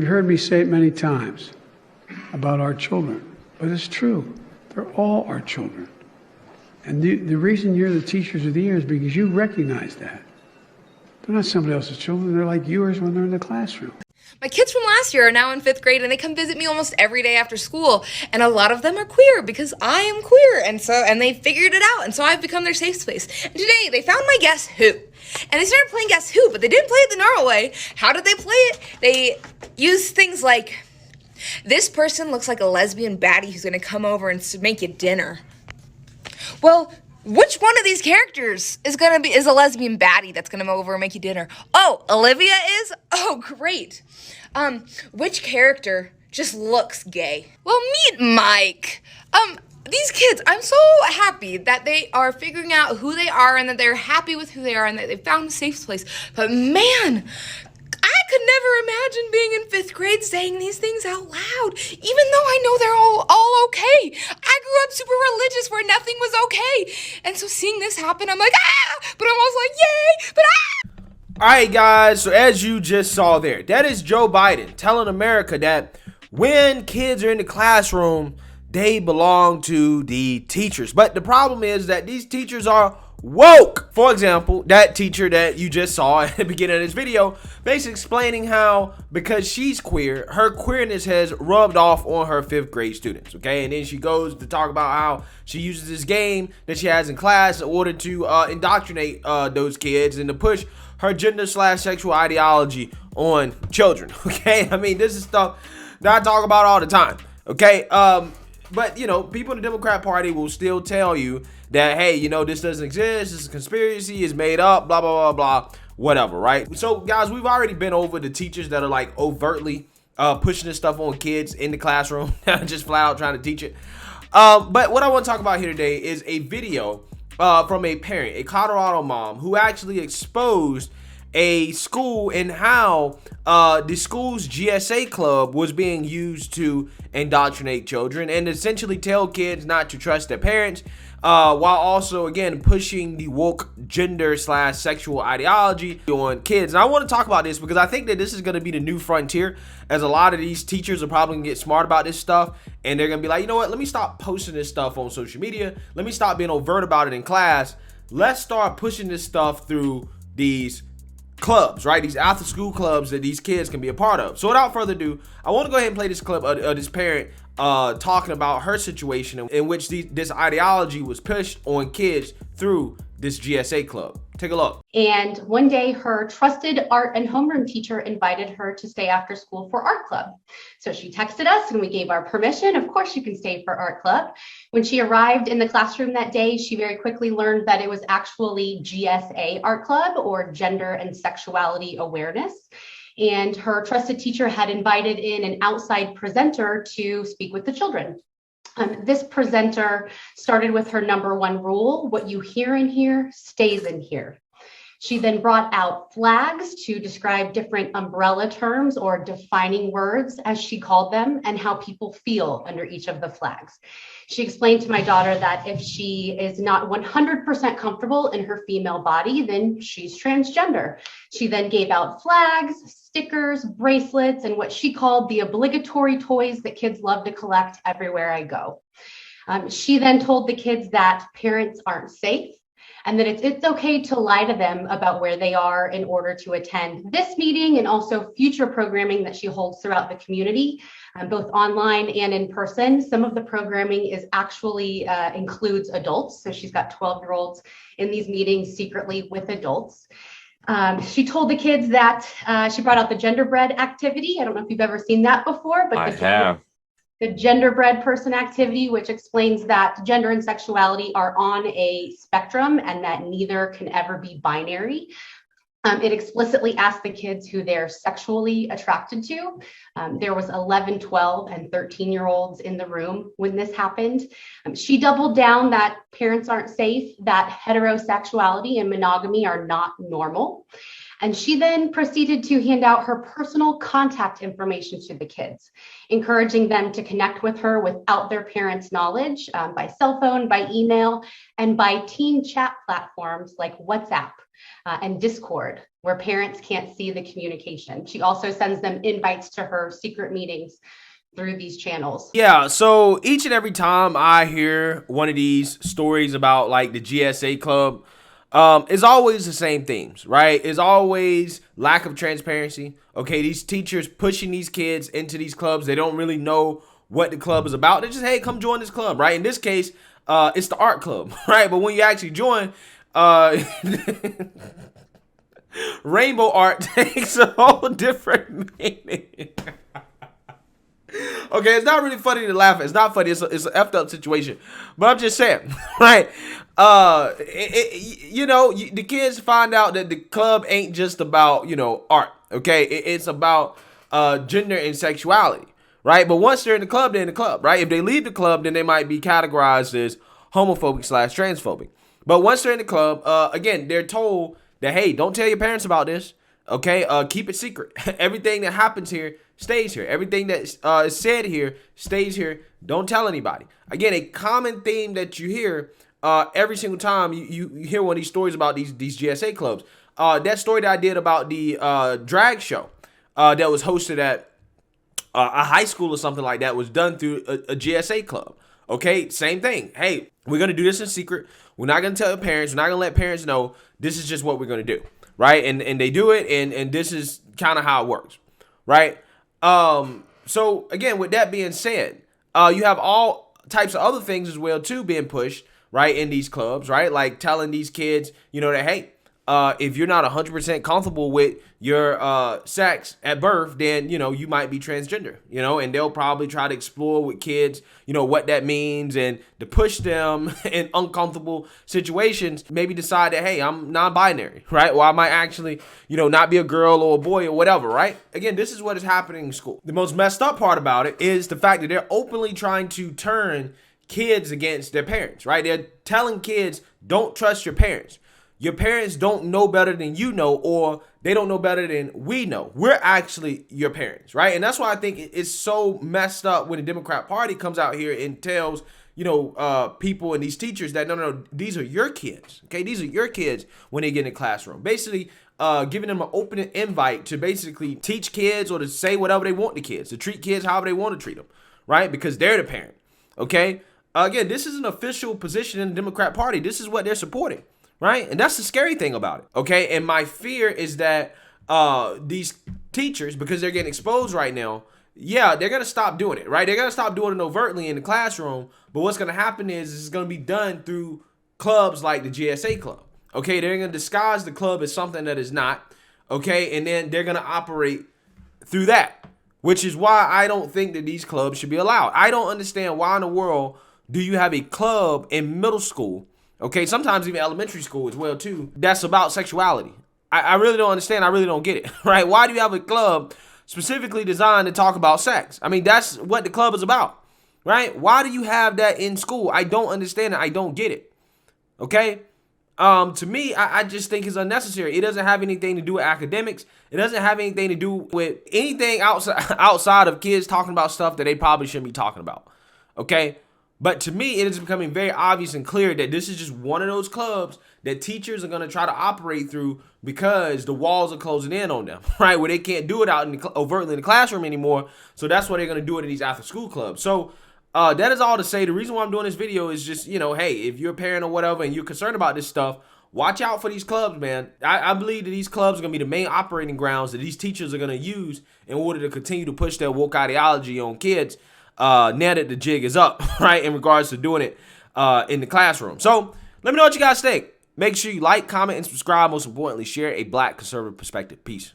You've heard me say it many times about our children, but it's true. They're all our children. And the reason you're the teachers of the year is because you recognize that. They're not somebody else's children. They're like yours when they're in the classroom. My kids from last year are now in 5th grade, and they come visit me almost every day after school. And a lot of them are queer because I am queer, and they figured it out, and so I've become their safe space. And today they found my Guess Who, and they started playing Guess Who, but they didn't play it the normal way. How did they play it? They used things like, this person looks like a lesbian baddie who's gonna come over and make you dinner. Well, which one of these characters is a lesbian baddie that's gonna come over and make you dinner? Oh, Olivia is? Oh, great. Which character just looks gay? Well, meet Mike. These kids, I'm so happy that they are figuring out who they are and that they're happy with who they are and that they found a safe place. But man, I could never imagine being in 5th grade saying these things out loud, even though I know they're all okay. I grew up super religious where nothing was okay. And so seeing this happen, I'm like, but I'm also like, yay, but All right, guys, so as you just saw there, that is Joe Biden telling America that when kids are in the classroom, they belong to the teachers. But the problem is that these teachers are woke. For example, that teacher that you just saw at the beginning of this video, basically explaining how because she's queer, her queerness has rubbed off on her 5th grade students, okay? And then she goes to talk about how she uses this game that she has in class in order to indoctrinate those kids and to push her gender/sexual ideology on children, okay? I mean, this is stuff that I talk about all the time, okay? But, you know, people in the Democrat Party will still tell you that, hey, you know, this doesn't exist, this is a conspiracy, it's made up, blah, blah, blah, blah, whatever, right? So, guys, we've already been over the teachers that are, like, overtly pushing this stuff on kids in the classroom, just flat out trying to teach it. But what I want to talk about here today is a video from a parent, a Colorado mom, who actually exposed a school and how the school's GSA club was being used to indoctrinate children and essentially tell kids not to trust their parents, while also, again, pushing the woke gender/sexual ideology on kids. And I want to talk about this because I think that this is going to be the new frontier, as a lot of these teachers are probably going to get smart about this stuff, and they're going to be like, you know what, let me stop posting this stuff on social media. Let me stop being overt about it in class. Let's start pushing this stuff through these clubs, right? These after school clubs that these kids can be a part of. So without further ado, I want to go ahead and play this clip of this parent talking about her situation in which this ideology was pushed on kids through this GSA club. Take a look. And one day her trusted art and homeroom teacher invited her to stay after school for art club. So she texted us and we gave our permission. Of course you can stay for art club. When she arrived in the classroom that day, she very quickly learned that it was actually GSA art club, or gender and sexuality awareness. And her trusted teacher had invited in an outside presenter to speak with the children. This presenter started with her #1 rule: what you hear in here stays in here. She then brought out flags to describe different umbrella terms or defining words, as she called them, and how people feel under each of the flags. She explained to my daughter that if she is not 100% comfortable in her female body, then she's transgender. She then gave out flags, stickers, bracelets, and what she called the obligatory toys that kids love to collect everywhere I go. She then told the kids that parents aren't safe, and that it's okay to lie to them about where they are in order to attend this meeting and also future programming that she holds throughout the community, both online and in person. Some of the programming is actually includes adults. So she's got 12-year-olds in these meetings secretly with adults. She told the kids that she brought out the genderbread activity. I don't know if you've ever seen that before, but I have. The genderbread person activity, which explains that gender and sexuality are on a spectrum and that neither can ever be binary. It explicitly asked the kids who they're sexually attracted to. There was 11, 12, and 13-year-olds in the room when this happened. She doubled down that parents aren't safe, that heterosexuality and monogamy are not normal. And she then proceeded to hand out her personal contact information to the kids, encouraging them to connect with her without their parents' knowledge, by cell phone, by email, and by teen chat platforms like WhatsApp and Discord. where parents can't see the communication. She also sends them invites to her secret meetings through these channels. Yeah, so each and every time I hear one of these stories about like the GSA club, it's always the same themes, right? It's always lack of transparency. Okay, these teachers pushing these kids into these clubs. They don't really know what the club is about. They're just, hey, come join this club, right? In this case, it's the art club, right? But when you actually join, rainbow art takes a whole different meaning. Okay, it's not really funny to laugh at. It's not funny. It's an effed up situation. But I'm just saying, right? The kids find out that the club ain't just about, art. Okay, it's about gender and sexuality, right? But once they're in the club, they're in the club, right? If they leave the club, then they might be categorized as homophobic / transphobic. But once they're in the club, again, they're told that, hey, don't tell your parents about this. Okay, keep it secret. Everything that happens here stays here. Everything that is said here stays here. Don't tell anybody. Again, a common theme that you hear every single time you hear one of these stories about these GSA clubs. That story that I did about the drag show that was hosted at a high school or something like that was done through a GSA club. Okay, same thing. Hey, we're going to do this in secret. We're not going to tell parents. We're not going to let parents know. This is just what we're going to do. Right. And they do it. And this is kind of how it works. Right. So, again, with that being said, you have all types of other things as well, too, being pushed. Right. In these clubs. Right. Like telling these kids, that, hey, if you're not 100% comfortable with your sex at birth, then, you might be transgender, and they'll probably try to explore with kids, what that means and to push them in uncomfortable situations, maybe decide that, hey, I'm non-binary, right? Or I might actually, not be a girl or a boy or whatever, right? Again, this is what is happening in school. The most messed up part about it is the fact that they're openly trying to turn kids against their parents, right? They're telling kids, don't trust your parents. Your parents don't know better than you know, or they don't know better than we know. We're actually your parents, right? And that's why I think it's so messed up when the Democrat Party comes out here and tells, people and these teachers that, no, these are your kids, okay? These are your kids when they get in the classroom. Basically, giving them an open invite to basically teach kids or to say whatever they want to kids, to treat kids however they want to treat them, right? Because they're the parent, okay? Again, this is an official position in the Democrat Party. This is what they're supporting. Right? And that's the scary thing about it. Okay. And my fear is that these teachers, because they're getting exposed right now, yeah, they're going to stop doing it. Right? They're going to stop doing it overtly in the classroom. But what's going to happen is it's going to be done through clubs like the GSA club. Okay. They're going to disguise the club as something that is not. Okay. And then they're going to operate through that, which is why I don't think that these clubs should be allowed. I don't understand why in the world do you have a club in middle school, okay, sometimes even elementary school as well, too, that's about sexuality. I really don't understand. I really don't get it, right? Why do you have a club specifically designed to talk about sex? I mean, that's what the club is about, right? Why do you have that in school? I don't understand it. I don't get it, okay? To me, I just think it's unnecessary. It doesn't have anything to do with academics. It doesn't have anything to do with anything outside of kids talking about stuff that they probably shouldn't be talking about, okay? But to me, it is becoming very obvious and clear that this is just one of those clubs that teachers are going to try to operate through because the walls are closing in on them, right? Where they can't do it out overtly in the classroom anymore. So that's why they're going to do it in these after school clubs. So that is all to say. The reason why I'm doing this video is just, hey, if you're a parent or whatever and you're concerned about this stuff, watch out for these clubs, man. I believe that these clubs are going to be the main operating grounds that these teachers are going to use in order to continue to push their woke ideology on kids. Now that the jig is up, right, in regards to doing it in the classroom. So let me know what you guys think. Make sure you like, comment, and subscribe. Most importantly, share a Black conservative perspective. Peace.